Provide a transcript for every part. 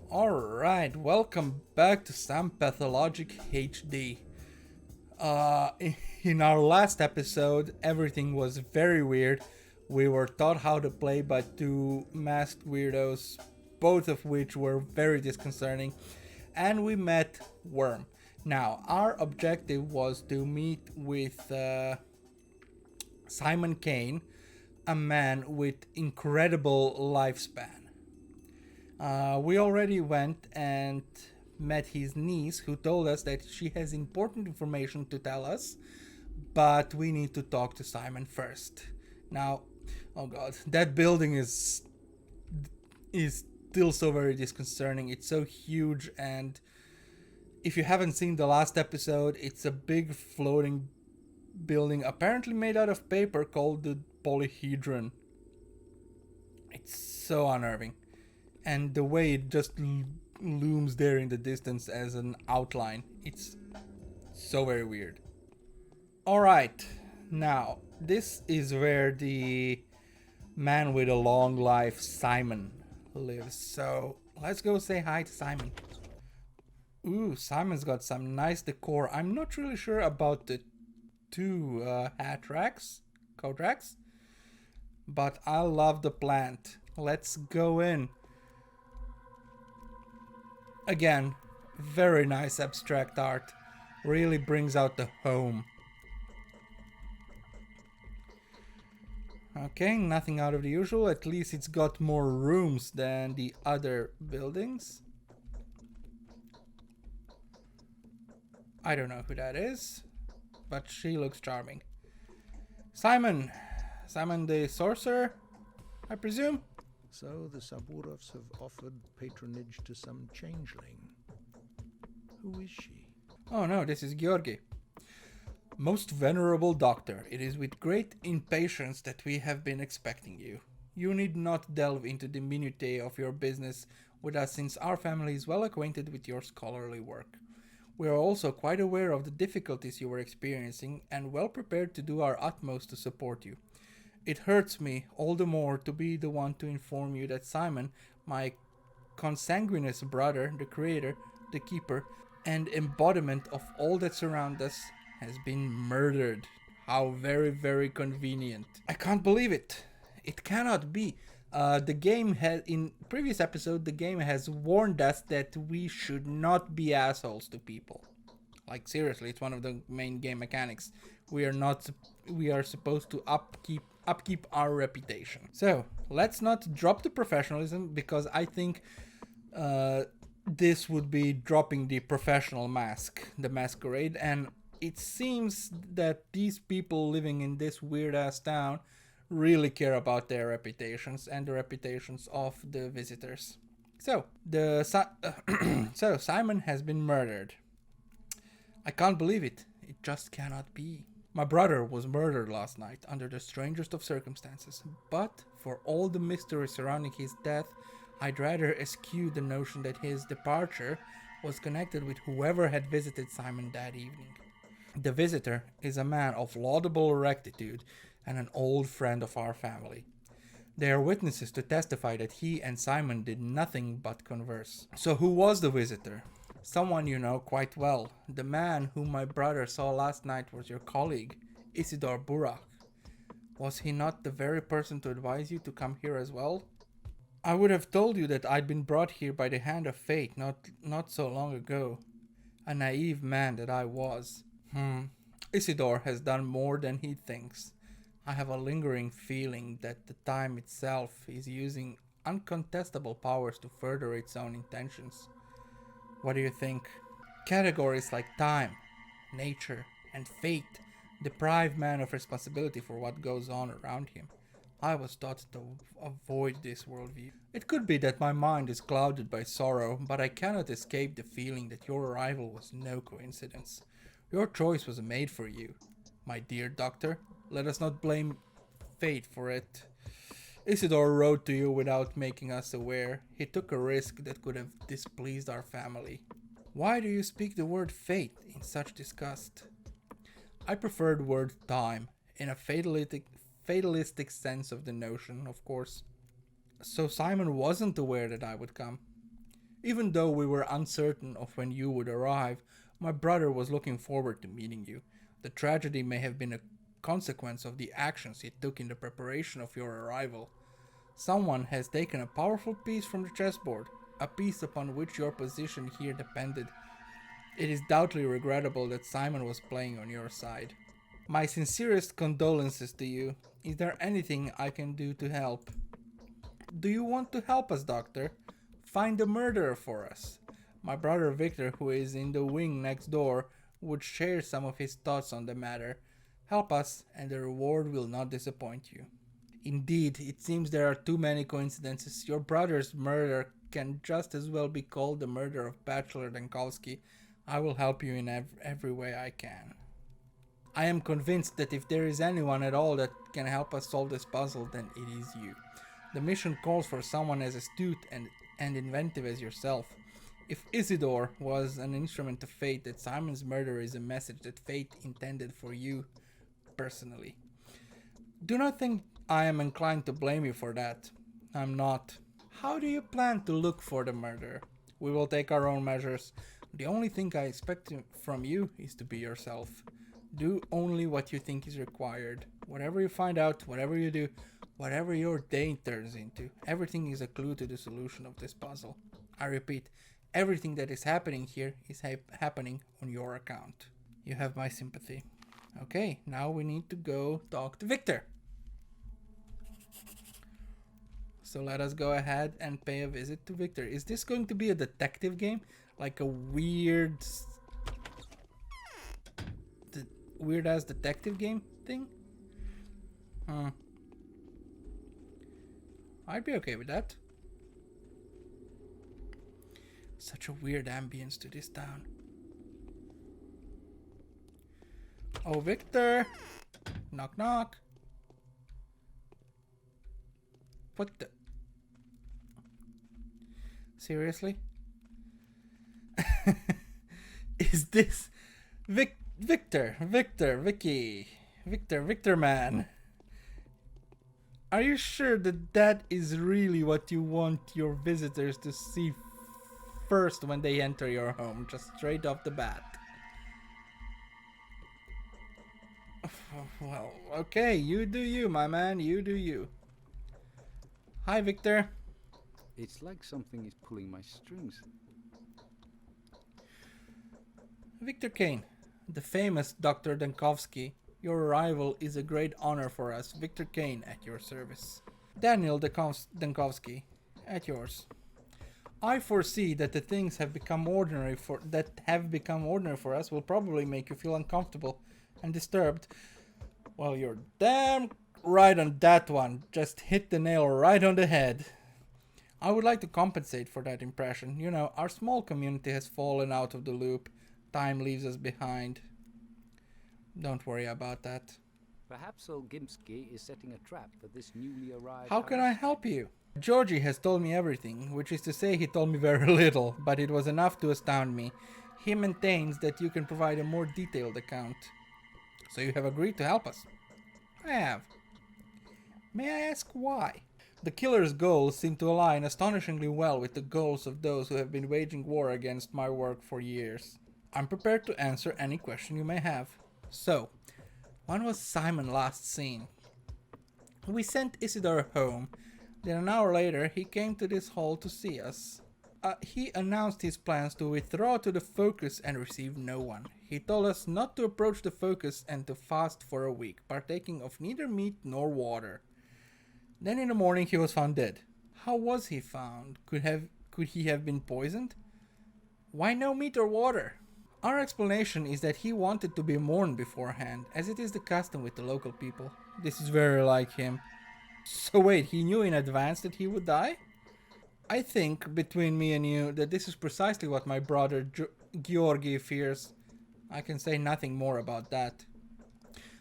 Alright, welcome back to some Pathologic HD. Uh, in our last episode, everything was very weird. We were taught how to play by two masked weirdos, both of which were very disconcerting, and we met Worm. Now, our objective was to meet with Simon Kane, a man with incredible lifespan. We already went and met his niece, who told us that she has important information to tell us, but we need to talk to Simon first. Now, oh god, that building is still so very disconcerting. It's so huge, and if you haven't seen the last episode, it's a big floating building apparently made out of paper called the polyhedron. It's so unnerving, and the way it just looms there in the distance as an outline, it's so very weird. All right, now this is where the man with a long life, Simon, lives. So let's go say hi to Simon. Ooh, Simon's got some nice decor. I'm not really sure about the two hat racks, coat racks, but I love the plant. Let's go in. Again, very nice abstract art. Really brings out the home. Okay, nothing out of the usual. At least it's got more rooms than the other buildings. I don't know who that is, but she looks charming. Simon the Sorcerer, I presume? So the Saburovs have offered patronage to some changeling. Who is she? Oh no, this is Georgi. Most venerable doctor, it is with great impatience that we have been expecting you. You need not delve into the minutiae of your business with us, since our family is well acquainted with your scholarly work. We are also quite aware of the difficulties you are experiencing and well prepared to do our utmost to support you. It hurts me all the more to be the one to inform you that Simon, my consanguineous brother, the creator, the keeper, and embodiment of all that surrounds us, has been murdered. How very, very convenient. I can't believe it. It cannot be. The game has, in previous episode, the game has warned us that we should not be assholes to people. Like seriously, it's one of the main game mechanics. We are supposed to upkeep our reputation. So let's not drop the professionalism, because I think this would be dropping the professional mask, the masquerade, and it seems that these people living in this weird ass town really care about their reputations and the reputations of the visitors. So so Simon has been murdered. I can't believe it. It just cannot be. My brother was murdered last night under the strangest of circumstances, but for all the mystery surrounding his death, I'd rather eschew the notion that his departure was connected with whoever had visited Simon that evening. The visitor is a man of laudable rectitude and an old friend of our family. They are witnesses to testify that he and Simon did nothing but converse. So who was the visitor? Someone you know quite well. The man whom my brother saw last night was your colleague, Isidor Burak. Was he not the very person to advise you to come here as well? I would have told you that I'd been brought here by the hand of fate not so long ago. A naive man that I was. Isidor has done more than he thinks. I have a lingering feeling that the time itself is using uncontestable powers to further its own intentions. What do you think? Categories like time, nature, and fate deprive man of responsibility for what goes on around him. I was taught to avoid this worldview. It could be that my mind is clouded by sorrow, but I cannot escape the feeling that your arrival was no coincidence. Your choice was made for you, my dear doctor. Let us not blame fate for it. Isidore wrote to you without making us aware. He took a risk that could have displeased our family. Why do you speak the word fate in such disgust? I prefer the word time, in a fatalistic sense of the notion, of course. So Simon wasn't aware that I would come. Even though we were uncertain of when you would arrive, my brother was looking forward to meeting you. The tragedy may have been a consequence of the actions he took in the preparation of your arrival. Someone has taken a powerful piece from the chessboard, a piece upon which your position here depended. It is doubly regrettable that Simon was playing on your side. My sincerest condolences to you. Is there anything I can do to help? Do you want to help us, Doctor? Find the murderer for us. My brother Victor, who is in the wing next door, would share some of his thoughts on the matter. Help us, and the reward will not disappoint you. Indeed, it seems there are too many coincidences. Your brother's murder can just as well be called the murder of Bachelor Dankowski. I will help you in every way I can. I am convinced that if there is anyone at all that can help us solve this puzzle, then it is you. The mission calls for someone as astute and inventive as yourself. If Isidore was an instrument of fate, that Simon's murder is a message that fate intended for you personally. Do not think I am inclined to blame you for that. I'm not. How do you plan to look for the murderer? We will take our own measures. The only thing I expect from you is to be yourself. Do only what you think is required. Whatever you find out, whatever you do, whatever your day turns into, everything is a clue to the solution of this puzzle. I repeat, everything that is happening here is happening on your account. You have my sympathy. Okay, now we need to go talk to Victor. So let us go ahead and pay a visit to Victor. Is this going to be a detective game? Like a weird-ass detective game thing? I'd be okay with that. Such a weird ambience to this town. Oh, Victor! Knock, knock. What the? Seriously? Is this Victor man? Are you sure that that is really what you want your visitors to see first when they enter your home, just straight off the bat? Well, okay, you do you, my man, you do you. Hi, Victor. It's like something is pulling my strings. Victor Kane, the famous Dr. Dankowski. Your arrival is a great honor for us. Victor Kane, at your service. Daniel Dankowski, at yours. I foresee that the things have become ordinary for us will probably make you feel uncomfortable and disturbed. Well, you're damn right on that one. Just hit the nail right on the head. I would like to compensate for that impression. You know, our small community has fallen out of the loop. Time leaves us behind. Don't worry about that. Perhaps old Gimsky is setting a trap for this newly arrived How can I help you? Georgie has told me everything, which is to say he told me very little, but it was enough to astound me. He maintains that you can provide a more detailed account. So you have agreed to help us? I have. May I ask why? The killer's goals seem to align astonishingly well with the goals of those who have been waging war against my work for years. I'm prepared to answer any question you may have. So, when was Simon last seen? We sent Isidore home. Then an hour later, he came to this hall to see us. He announced his plans to withdraw to the Focus and receive no one. He told us not to approach the Focus and to fast for a week, partaking of neither meat nor water. Then in the morning he was found dead. How was he found? Could he have been poisoned? Why no meat or water? Our explanation is that he wanted to be mourned beforehand, as it is the custom with the local people. This is very like him. So wait, he knew in advance that he would die? I think, between me and you, that this is precisely what my brother Georgi fears. I can say nothing more about that.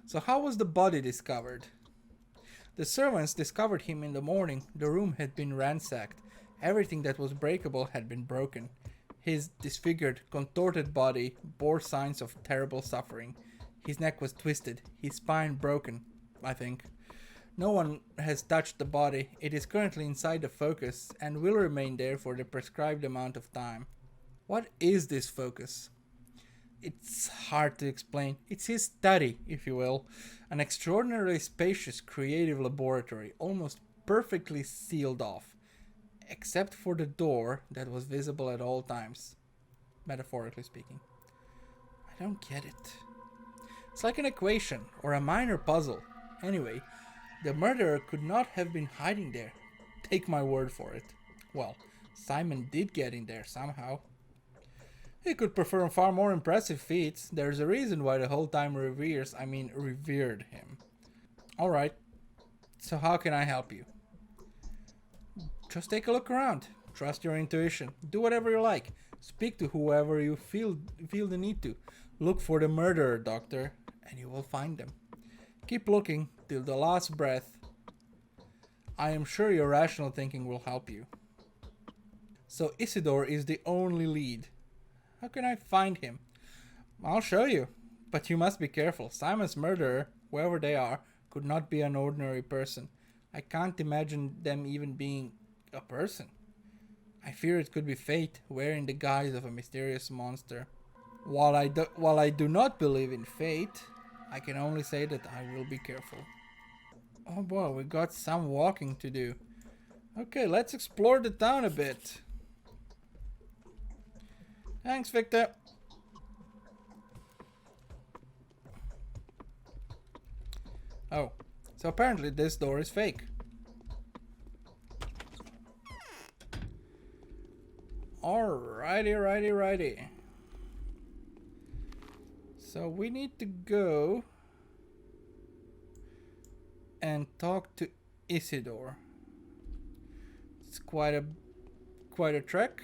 So how was the body discovered? The servants discovered him in the morning. The room had been ransacked. Everything that was breakable had been broken. His disfigured, contorted body bore signs of terrible suffering. His neck was twisted, his spine broken, I think. No one has touched the body. It is currently inside the focus and will remain there for the prescribed amount of time. What is this focus? It's hard to explain. It's his study, if you will. An extraordinarily spacious creative laboratory, almost perfectly sealed off, except for the door that was visible at all times, metaphorically speaking. I don't get it. It's like an equation or a minor puzzle. Anyway, the murderer could not have been hiding there. Take my word for it. Well, Simon did get in there somehow. He could perform far more impressive feats. There's a reason why the whole time revered him. Alright, so how can I help you? Just take a look around. Trust your intuition. Do whatever you like. Speak to whoever you feel the need to. Look for the murderer, Doctor, and you will find them. Keep looking till the last breath. I am sure your rational thinking will help you. So Isidore is the only lead. How can I find him? I'll show you. But you must be careful. Simon's murderer, whoever they are, could not be an ordinary person. I can't imagine them even being a person. I fear it could be fate, wearing the guise of a mysterious monster. While I do not believe in fate, I can only say that I will be careful. Oh boy, we got some walking to do. Okay, let's explore the town a bit. Thanks, Victor. Oh, so apparently this door is fake. Righty. So we need to go and talk to Isidore. It's quite a trek.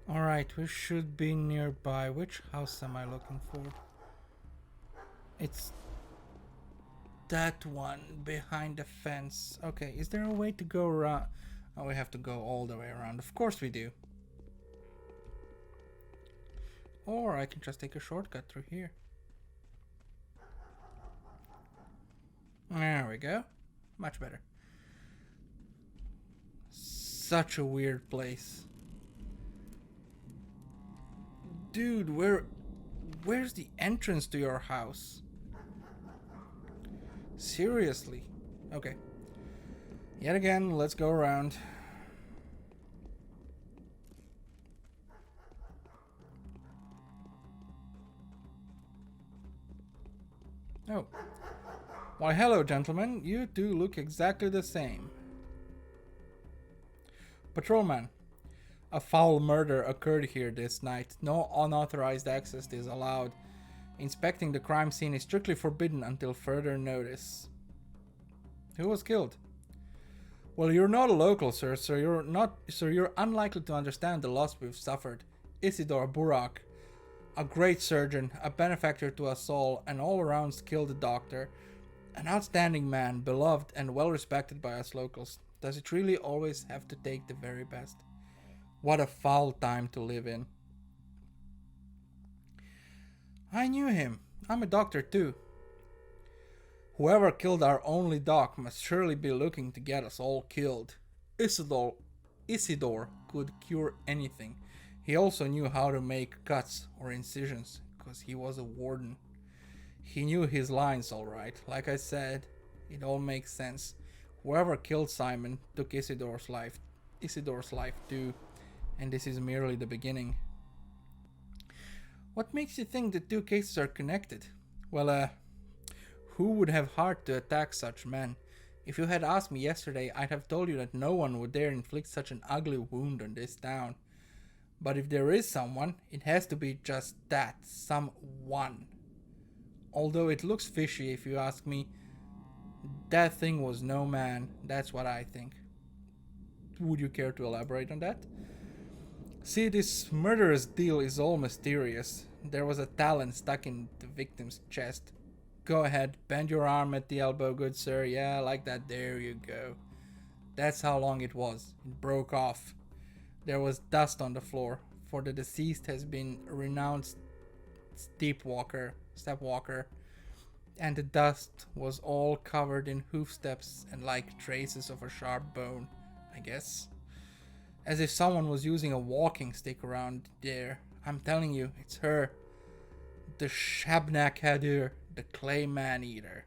Alright, we should be nearby. Which house am I looking for? It's that one behind the fence. Okay, is there a way to go around? Oh, we have to go all the way around. Of course we do. Or I can just take a shortcut through here. There we go. Much better. Such a weird place. Dude, where's the entrance to your house? Seriously? Okay. Yet again, let's go around. Oh. Why, hello, gentlemen. You two look exactly the same. Patrolman. A foul murder occurred here this night. No unauthorized access is allowed. Inspecting the crime scene is strictly forbidden until further notice. Who was killed? Well, you're not a local, sir, so you're unlikely to understand the loss we've suffered. Isidore Burak, a great surgeon, a benefactor to us all, an all-around skilled doctor, an outstanding man, beloved and well respected by us locals. Does it really always have to take the very best? What a foul time to live in. I knew him. I'm a doctor too. Whoever killed our only doc must surely be looking to get us all killed. Isidore could cure anything. He also knew how to make cuts or incisions, because he was a warden. He knew his lines all right. Like I said, it all makes sense. Whoever killed Simon took Isidore's life too, and this is merely the beginning. What makes you think the two cases are connected? Well, who would have heart to attack such men? If you had asked me yesterday, I'd have told you that no one would dare inflict such an ugly wound on this town. But if there is someone, it has to be just that, someone. Although it looks fishy if you ask me, that thing was no man, that's what I think. Would you care to elaborate on that? See, this murderous deal is all mysterious. There was a talon stuck in the victim's chest. Go ahead, bend your arm at the elbow, good sir. Yeah, like that, there you go. That's how long it was. It broke off. There was dust on the floor, for the deceased has been renowned stepwalker, and the dust was all covered in hoof steps and like traces of a sharp bone, I guess. As if someone was using a walking stick around there. I'm telling you, it's her. The Shabnak Hadir, the clay man-eater.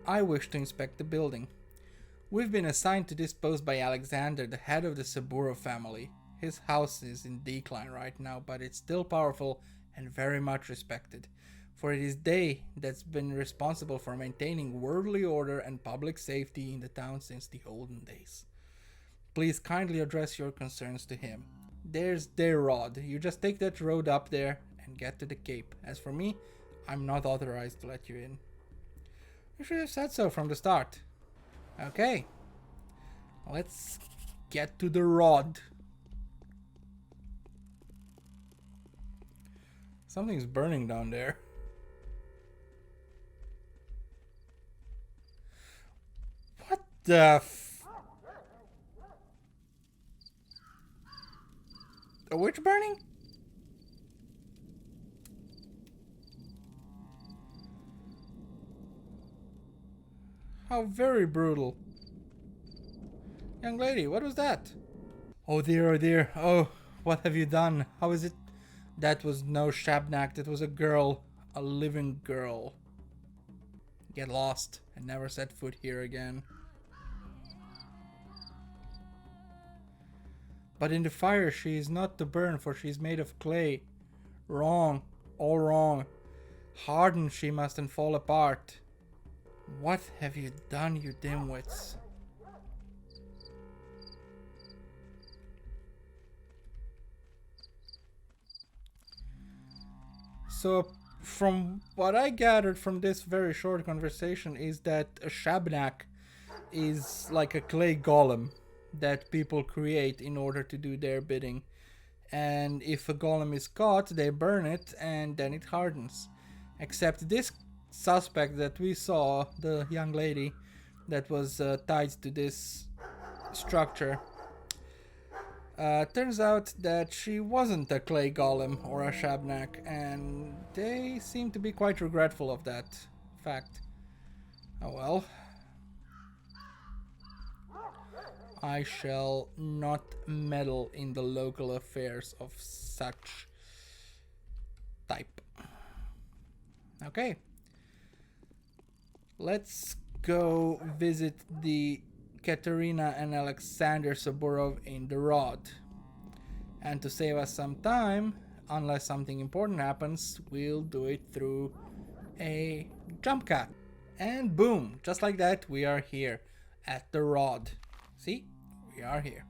I wish to inspect the building. We've been assigned to this post by Alexander, the head of the Saburo family. His house is in decline right now, but it's still powerful and very much respected. For it is they that's been responsible for maintaining worldly order and public safety in the town since the olden days. Please kindly address your concerns to him. There's their rod. You just take that road up there and get to the cape. As for me, I'm not authorized to let you in. You should have said so from the start. Okay. Let's get to the rod. Something's burning down there. What the a witch burning? How very brutal. Young lady, what was that? Oh dear, oh dear. Oh, what have you done? How is it? That was no Shabnak, that was a girl. A living girl. Get lost and never set foot here again. But in the fire she is not to burn, for she is made of clay. Wrong, all wrong. Hardened she must and fall apart. What have you done, you dimwits? So, from what I gathered from this very short conversation is that a Shabnak is like a clay golem that people create in order to do their bidding. And if a golem is caught, they burn it and then it hardens. Except this suspect that we saw, the young lady that was tied to this structure, turns out that she wasn't a clay golem or a Shabnak, and they seem to be quite regretful of that fact. Oh well. I shall not meddle in the local affairs of such type. Okay. Let's go visit the Katerina and Alexander Saburov in the Rod. And to save us some time, unless something important happens, we'll do it through a jump cut. And boom, just like that, we are here at the Rod. See? We are here.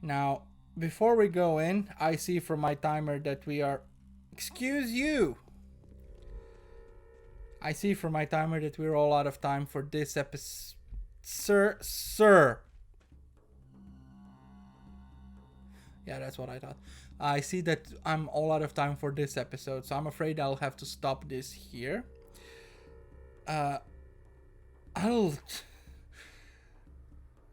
Now, before we go in, I see from my timer that we are... Excuse you! I see from my timer that we're all out of time for this episode. Sir. Yeah, that's what I thought. I see that I'm all out of time for this episode, so I'm afraid I'll have to stop this here.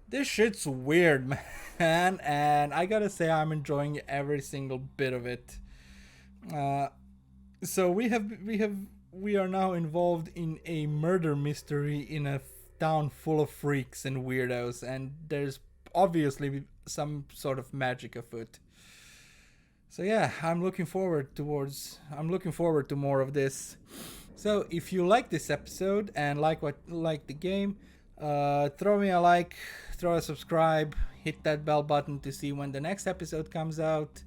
This shit's weird, man, and I gotta say I'm enjoying every single bit of it. So we are now involved in a murder mystery in a town full of freaks and weirdos, and there's obviously some sort of magic afoot. So yeah, I'm looking forward to more of this. So if you like this episode and like the game, throw me a like, throw a subscribe, hit that bell button to see when the next episode comes out.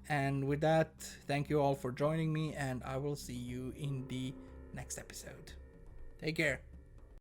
And with that, thank you all for joining me, and I will see you in the next episode. Take care.